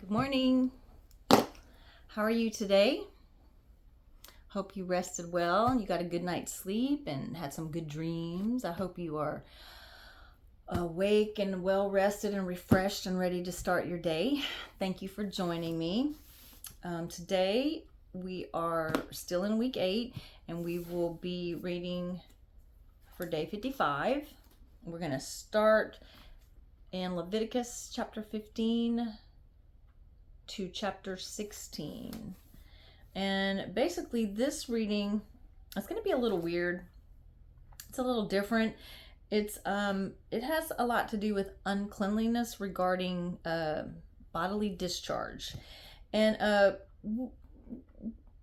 Good morning. How are you today? Hope you rested well and you got a good night's sleep and had some good dreams. I hope you are awake and well rested and refreshed and ready to start your day. Thank you for joining me. Today we are still in week 8 and we will be reading for day 55. We're going to start in Leviticus chapter 15 to chapter 16. And basically this reading, it's going to be a little weird. It's a little different. It has a lot to do with uncleanliness regarding bodily discharge. And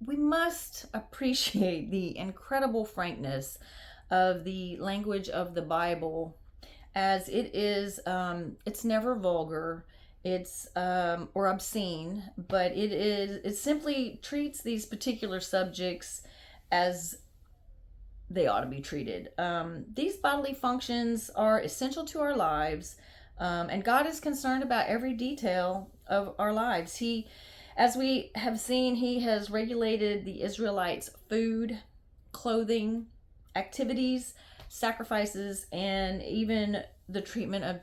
we must appreciate the incredible frankness of the language of the Bible, as it is it's never vulgar, it's or obscene, but it simply treats these particular subjects as they ought to be treated. These bodily functions are essential to our lives, and God is concerned about every detail of our lives. As we have seen, He has regulated the Israelites' food, clothing, activities, sacrifices, and even the treatment of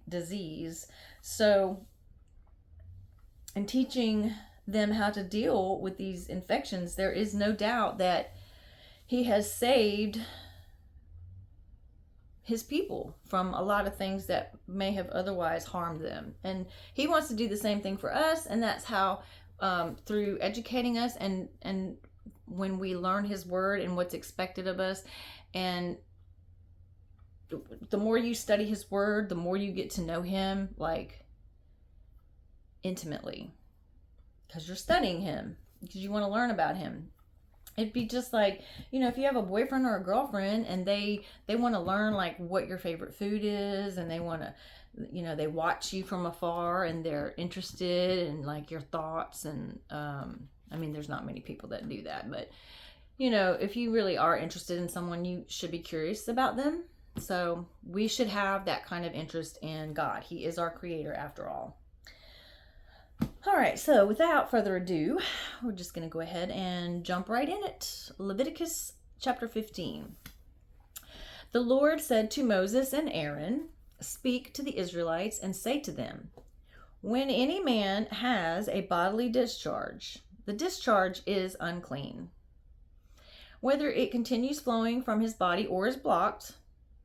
disease. So, in teaching them how to deal with these infections, there is no doubt that He has saved His people from a lot of things that may have otherwise harmed them. And He wants to do the same thing for us, and that's how through educating us and when we learn His word and what's expected of us. And the more you study His word, the more you get to know Him, like, intimately, because you're studying Him, because you want to learn about Him. It'd be just like, if you have a boyfriend or a girlfriend and they want to learn like what your favorite food is, and they want to, they watch you from afar and they're interested in like your thoughts. And there's not many people that do that, but if you really are interested in someone, you should be curious about them. So we should have that kind of interest in God. He is our creator after all. All right, so without further ado, we're just going to go ahead and jump right in it. Leviticus chapter 15. The Lord said to Moses and Aaron, "Speak to the Israelites and say to them, when any man has a bodily discharge, the discharge is unclean. Whether it continues flowing from his body or is blocked,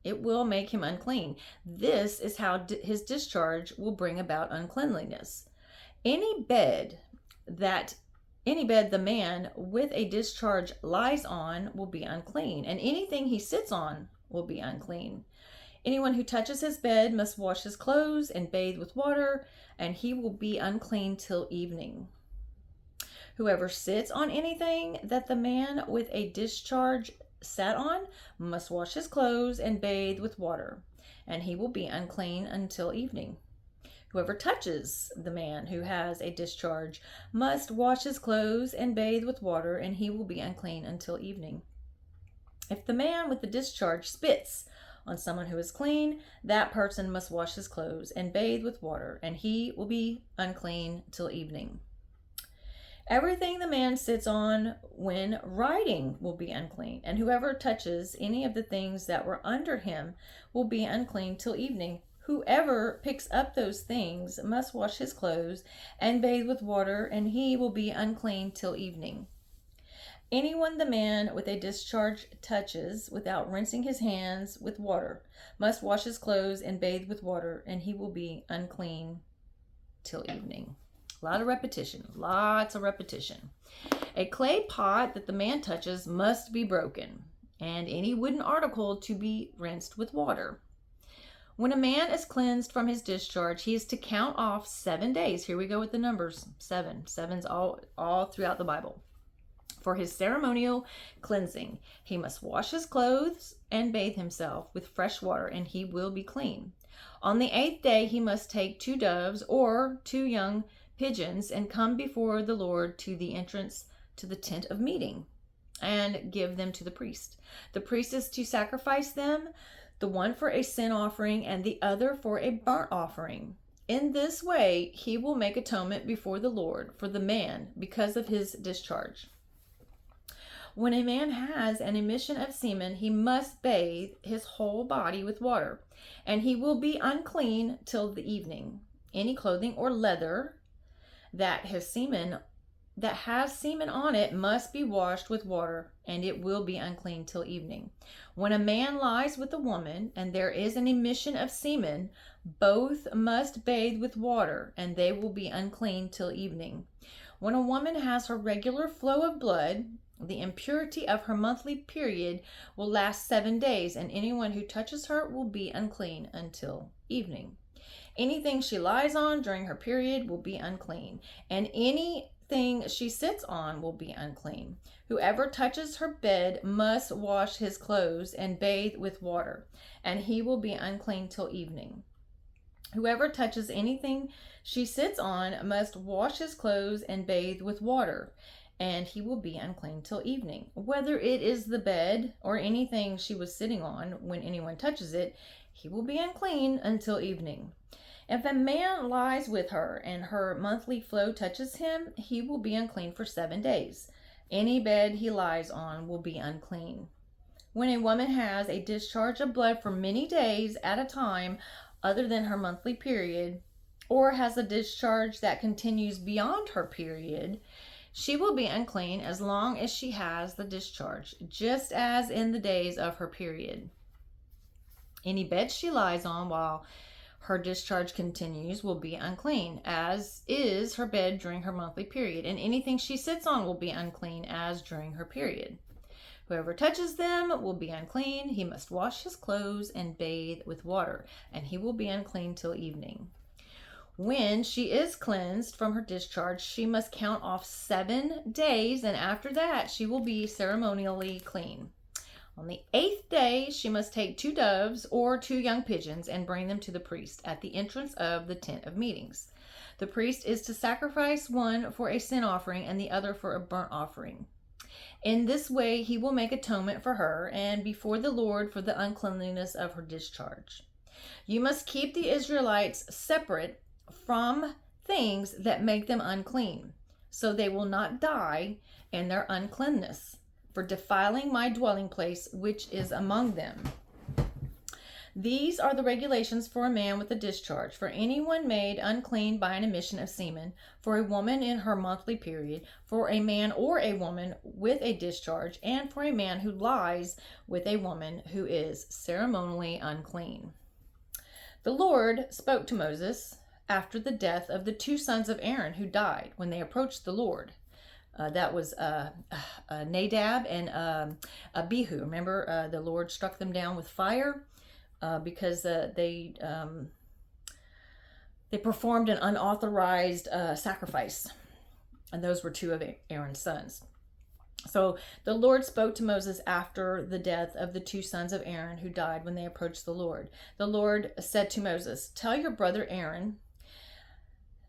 it will make him unclean. This is how his discharge will bring about uncleanliness. Any bed the man with a discharge lies on will be unclean, and anything he sits on will be unclean. Anyone who touches his bed must wash his clothes and bathe with water, and he will be unclean till evening. Whoever sits on anything that the man with a discharge sat on must wash his clothes and bathe with water, and he will be unclean until evening. Whoever touches the man who has a discharge must wash his clothes and bathe with water, and he will be unclean until evening. If the man with the discharge spits on someone who is clean, that person must wash his clothes and bathe with water, and he will be unclean till evening. Everything the man sits on when riding will be unclean, and whoever touches any of the things that were under him will be unclean till evening. Whoever picks up those things must wash his clothes and bathe with water, and he will be unclean till evening. Anyone the man with a discharge touches without rinsing his hands with water must wash his clothes and bathe with water, and he will be unclean till evening. Lots of repetition. A clay pot that the man touches must be broken, and any wooden article to be rinsed with water. When a man is cleansed from his discharge, he is to count off 7 days. Here we go with the numbers. 7. 7's all throughout the Bible. For his ceremonial cleansing, he must wash his clothes and bathe himself with fresh water, and he will be clean. On the 8th day, he must take 2 doves or 2 young pigeons and come before the Lord to the entrance to the tent of meeting and give them to the priest. The priest is to sacrifice them, the one for a sin offering and the other for a burnt offering. In this way, he will make atonement before the Lord for the man because of his discharge. When a man has an emission of semen, he must bathe his whole body with water, and he will be unclean till the evening. Any clothing or leather that has semen on it must be washed with water, and it will be unclean till evening. When a man lies with a woman and there is an emission of semen, both must bathe with water, and they will be unclean till evening. When a woman has her regular flow of blood, the impurity of her monthly period will last 7 days, and anyone who touches her will be unclean until evening. Anything she lies on during her period will be unclean, and anything she sits on will be unclean. Whoever touches her bed must wash his clothes and bathe with water, and he will be unclean till evening. Whoever touches anything she sits on must wash his clothes and bathe with water, and he will be unclean till evening. Whether it is the bed or anything she was sitting on, when anyone touches it, he will be unclean until evening. If a man lies with her and her monthly flow touches him, he will be unclean for 7 days. Any bed he lies on will be unclean. When a woman has a discharge of blood for many days at a time, other than her monthly period, or has a discharge that continues beyond her period, she will be unclean as long as she has the discharge, just as in the days of her period. Any bed she lies on while her discharge continues will be unclean, as is her bed during her monthly period, and anything she sits on will be unclean as during her period. Whoever touches them will be unclean. He must wash his clothes and bathe with water, and he will be unclean till evening. When she is cleansed from her discharge, she must count off 7 days, and after that she will be ceremonially clean. On the 8th day, she must take 2 doves or 2 young pigeons and bring them to the priest at the entrance of the tent of meetings. The priest is to sacrifice one for a sin offering and the other for a burnt offering. In this way, he will make atonement for her and before the Lord for the uncleanliness of her discharge. You must keep the Israelites separate from things that make them unclean, so they will not die in their uncleanness, for defiling my dwelling place which is among them. These are the regulations for a man with a discharge, for anyone made unclean by an emission of semen, for a woman in her monthly period, for a man or a woman with a discharge, and for a man who lies with a woman who is ceremonially unclean. The Lord spoke to Moses after the death of the 2 sons of Aaron who died when they approached the Lord. That was Nadab and Abihu. Remember, the Lord struck them down with fire because they performed an unauthorized sacrifice, and those were 2 of Aaron's sons. So the Lord spoke to Moses after the death of the 2 sons of Aaron who died when they approached the Lord. The Lord said to Moses, "Tell your brother Aaron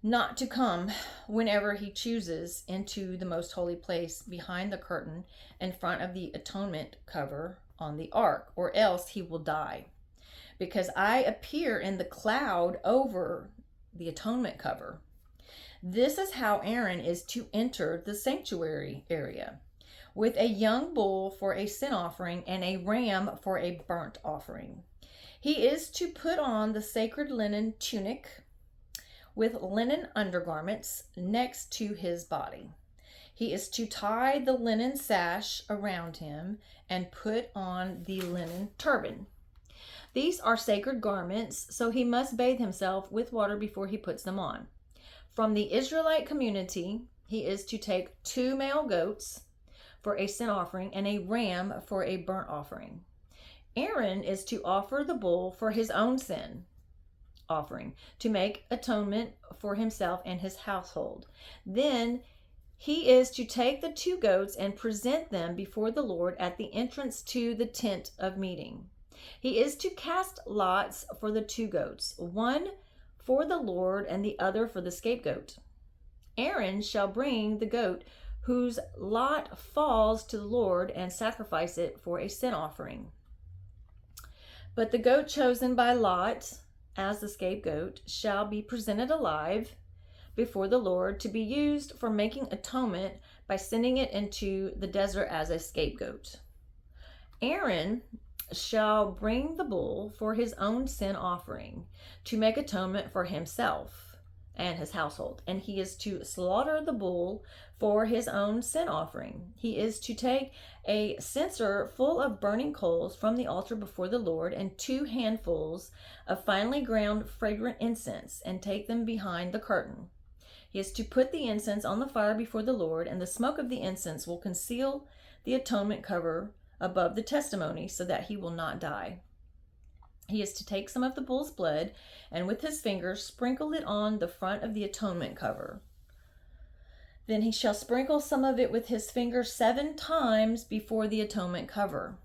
not to come whenever he chooses into the most holy place behind the curtain in front of the atonement cover on the ark, or else he will die. Because I appear in the cloud over the atonement cover. This is how Aaron is to enter the sanctuary area, with a young bull for a sin offering and a ram for a burnt offering. He is to put on the sacred linen tunic with linen undergarments next to his body. He is to tie the linen sash around him and put on the linen turban. These are sacred garments, so he must bathe himself with water before he puts them on. From the Israelite community, he is to take 2 male goats for a sin offering and a ram for a burnt offering. Aaron is to offer the bull for his own sin offering, to make atonement for himself and his household. Then he is to take the 2 goats and present them before the Lord at the entrance to the tent of meeting. He is to cast lots for the 2 goats, one for the Lord and the other for the scapegoat. Aaron shall bring the goat whose lot falls to the Lord and sacrifice it for a sin offering. But the goat chosen by lot as the scapegoat, shall be presented alive before the Lord to be used for making atonement by sending it into the desert as a scapegoat. Aaron shall bring the bull for his own sin offering to make atonement for himself and his household. And he is to slaughter the bull for his own sin offering. He is to take a censer full of burning coals from the altar before the Lord and 2 handfuls of finely ground fragrant incense and take them behind the curtain. He is to put the incense on the fire before the Lord, and the smoke of the incense will conceal the atonement cover above the testimony so that he will not die. He is to take some of the bull's blood and with his fingers sprinkle it on the front of the atonement cover. Then he shall sprinkle some of it with his finger 7 times before the atonement cover.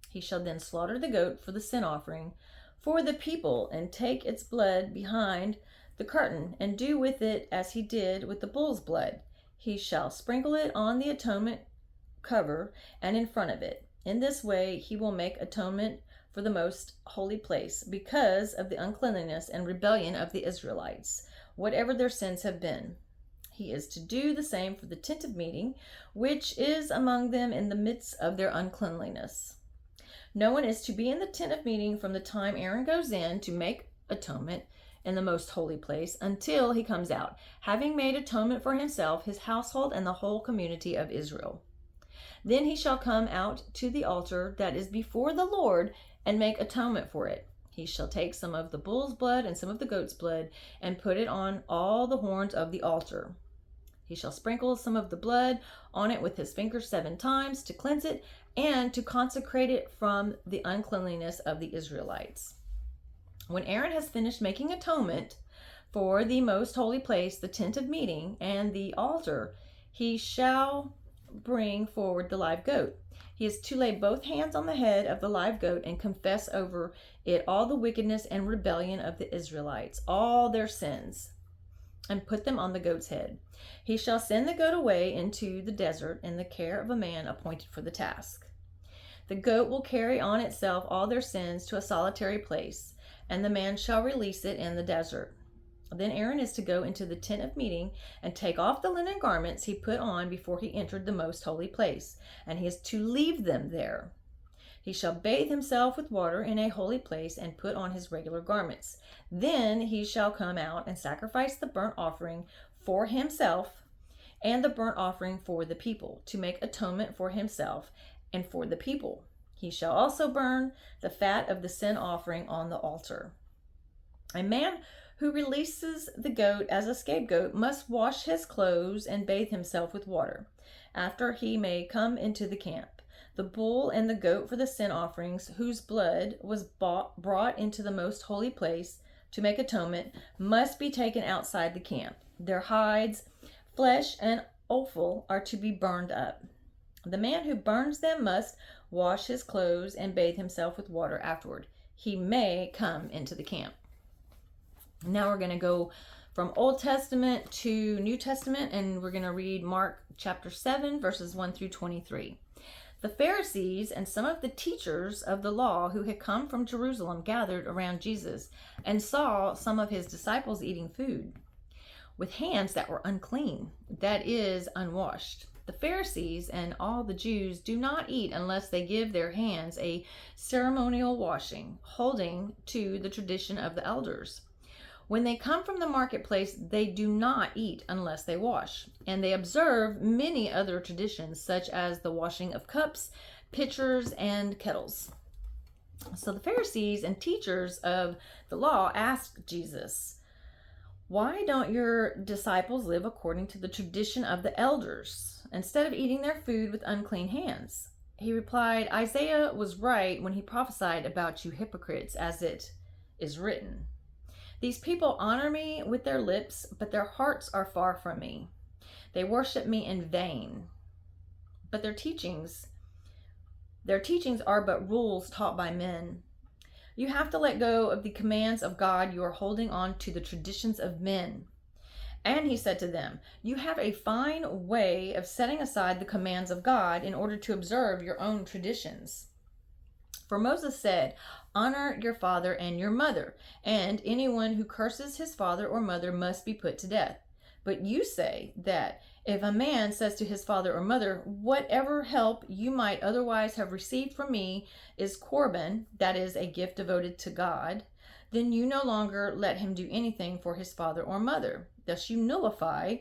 He shall then slaughter the goat for the sin offering for the people and take its blood behind the curtain and do with it as he did with the bull's blood. He shall sprinkle it on the atonement cover and in front of it. In this way he will make atonement for the most holy place because of the uncleanness and rebellion of the Israelites, whatever their sins have been. He is to do the same for the tent of meeting, which is among them in the midst of their uncleanliness. No one is to be in the tent of meeting from the time Aaron goes in to make atonement in the most holy place until he comes out, having made atonement for himself, his household, and the whole community of Israel. Then he shall come out to the altar that is before the Lord and make atonement for it. He shall take some of the bull's blood and some of the goat's blood and put it on all the horns of the altar. He shall sprinkle some of the blood on it with his finger 7 times to cleanse it and to consecrate it from the uncleanliness of the Israelites. When Aaron has finished making atonement for the most holy place, the tent of meeting, and the altar, he shall bring forward the live goat. He is to lay both hands on the head of the live goat and confess over it all the wickedness and rebellion of the Israelites, all their sins, and put them on the goat's head. He shall send the goat away into the desert in the care of a man appointed for the task. The goat will carry on itself all their sins to a solitary place, and the man shall release it in the desert. Then Aaron is to go into the tent of meeting and take off the linen garments he put on before he entered the most holy place, and he is to leave them there. He shall bathe himself with water in a holy place and put on his regular garments. Then he shall come out and sacrifice the burnt offering for himself and the burnt offering for the people, to make atonement for himself and for the people. He shall also burn the fat of the sin offering on the altar. A man who releases the goat as a scapegoat must wash his clothes and bathe himself with water. After he may come into the camp. The bull and the goat for the sin offerings, whose blood was brought into the most holy place to make atonement, must be taken outside the camp. Their hides, flesh, and offal are to be burned up. The man who burns them must wash his clothes and bathe himself with water afterward. He may come into the camp. Now we're going to go from Old Testament to New Testament, and we're going to read Mark chapter 7, verses 1 through 23. The Pharisees and some of the teachers of the law who had come from Jerusalem gathered around Jesus and saw some of his disciples eating food with hands that were unclean, that is, unwashed. The Pharisees and all the Jews do not eat unless they give their hands a ceremonial washing, holding to the tradition of the elders. When they come from the marketplace, they do not eat unless they wash, and they observe many other traditions, such as the washing of cups, pitchers, and kettles. So the Pharisees and teachers of the law asked Jesus, "Why don't your disciples live according to the tradition of the elders, instead of eating their food with unclean hands?" He replied, "Isaiah was right when he prophesied about you hypocrites, as it is written. These people honor me with their lips, but their hearts are far from me. They worship me in vain. But their teachings are but rules taught by men. You have to let go of the commands of God. You are holding on to the traditions of men." And he said to them, "You have a fine way of setting aside the commands of God in order to observe your own traditions. For Moses said, Honor your father and your mother, and anyone who curses his father or mother must be put to death. But you say that if a man says to his father or mother, whatever help you might otherwise have received from me is Corban, that is, a gift devoted to God, then you no longer let him do anything for his father or mother. Thus you nullify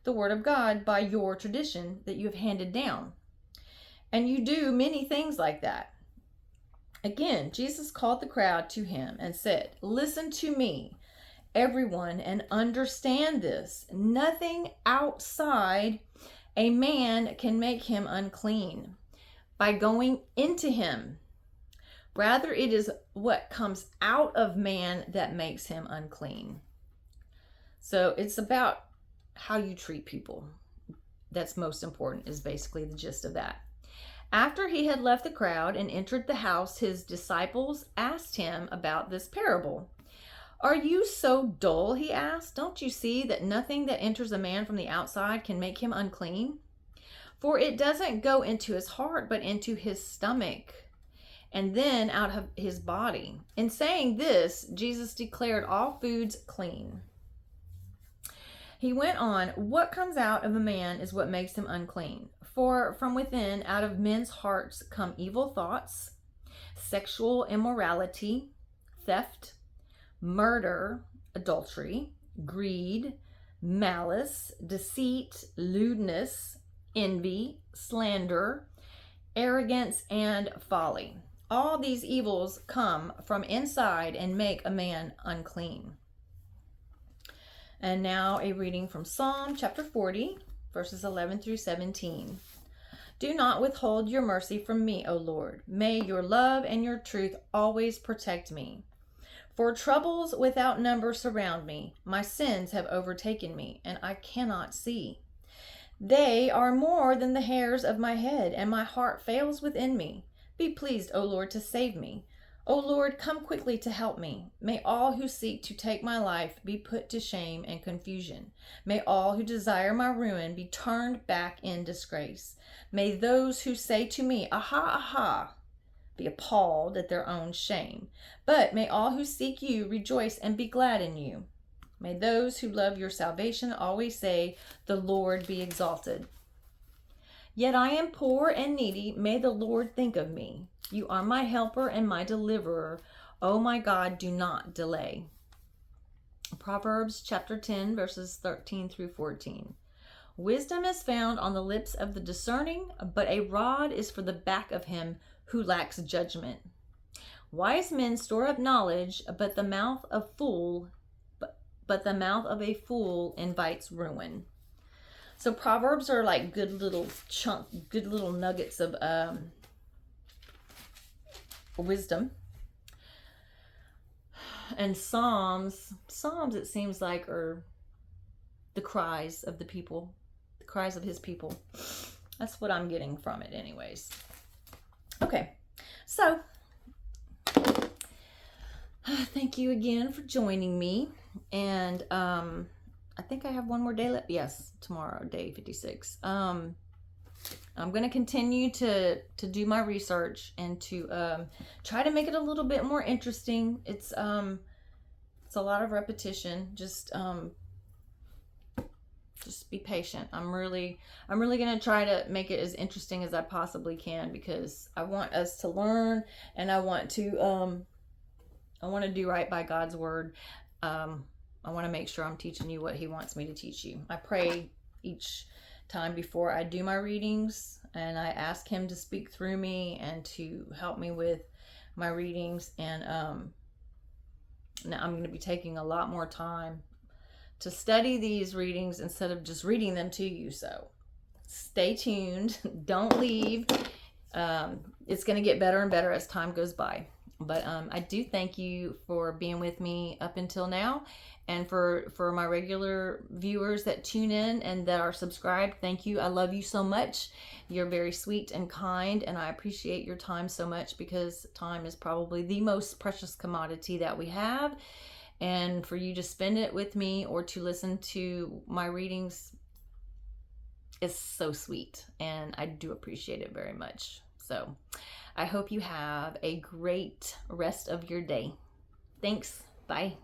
the word of God by your tradition that you have handed down. And you do many things like that. Again, Jesus called the crowd to him and said, listen to me, everyone, and understand this. Nothing outside a man can make him unclean by going into him. Rather, it is what comes out of man that makes him unclean. So it's about how you treat people. That's most important, is basically the gist of that. After he had left the crowd and entered the house, his disciples asked him about this parable. Are you so dull, he asked. Don't you see that nothing that enters a man from the outside can make him unclean? For it doesn't go into his heart, but into his stomach, and then out of his body. In saying this, Jesus declared all foods clean. He went on, what comes out of a man is what makes him unclean. For from within, out of men's hearts, come evil thoughts, sexual immorality, theft, murder, adultery, greed, malice, deceit, lewdness, envy, slander, arrogance, and folly. All these evils come from inside and make a man unclean. And now a reading from Psalm chapter 40, verses 11 through 17. Do not withhold your mercy from me, O Lord. May your love and your truth always protect me. For troubles without number surround me. My sins have overtaken me, and I cannot see. They are more than the hairs of my head, and my heart fails within me. Be pleased, O Lord, to save me. O Lord, come quickly to help me. May all who seek to take my life be put to shame and confusion. May all who desire my ruin be turned back in disgrace. May those who say to me, aha, aha, be appalled at their own shame. But may all who seek you rejoice and be glad in you. May those who love your salvation always say, the Lord be exalted. Yet I am poor and needy. May the Lord think of me. You are my helper and my deliverer. Oh my God, do not delay. Proverbs chapter 10, verses 13 through 14. Wisdom is found on the lips of the discerning, but a rod is for the back of him who lacks judgment. Wise men store up knowledge, but the mouth of a fool invites ruin. So Proverbs are like good little nuggets of wisdom. And Psalms it seems like are the cries of the people, the cries of his people. That's what I'm getting from it anyways. Okay, so thank you again for joining me. And I think I have one more day left. Yes, tomorrow, day 56. I'm going to continue to do my research and to try to make it a little bit more interesting. It's a lot of repetition. Just be patient. I'm really going to try to make it as interesting as I possibly can, because I want us to learn, and I want to do right by God's word. I want to make sure I'm teaching you what he wants me to teach you. I pray each time before I do my readings, and I ask him to speak through me and to help me with my readings. And now I'm going to be taking a lot more time to study these readings instead of just reading them to you. So stay tuned. Don't leave. It's going to get better and better as time goes by. But I do thank you for being with me up until now. And for my regular viewers that tune in and that are subscribed, thank you. I love you so much. You're very sweet and kind, and I appreciate your time so much, because time is probably the most precious commodity that we have. And for you to spend it with me or to listen to my readings is so sweet, and I do appreciate it very much. So I hope you have a great rest of your day. Thanks. Bye.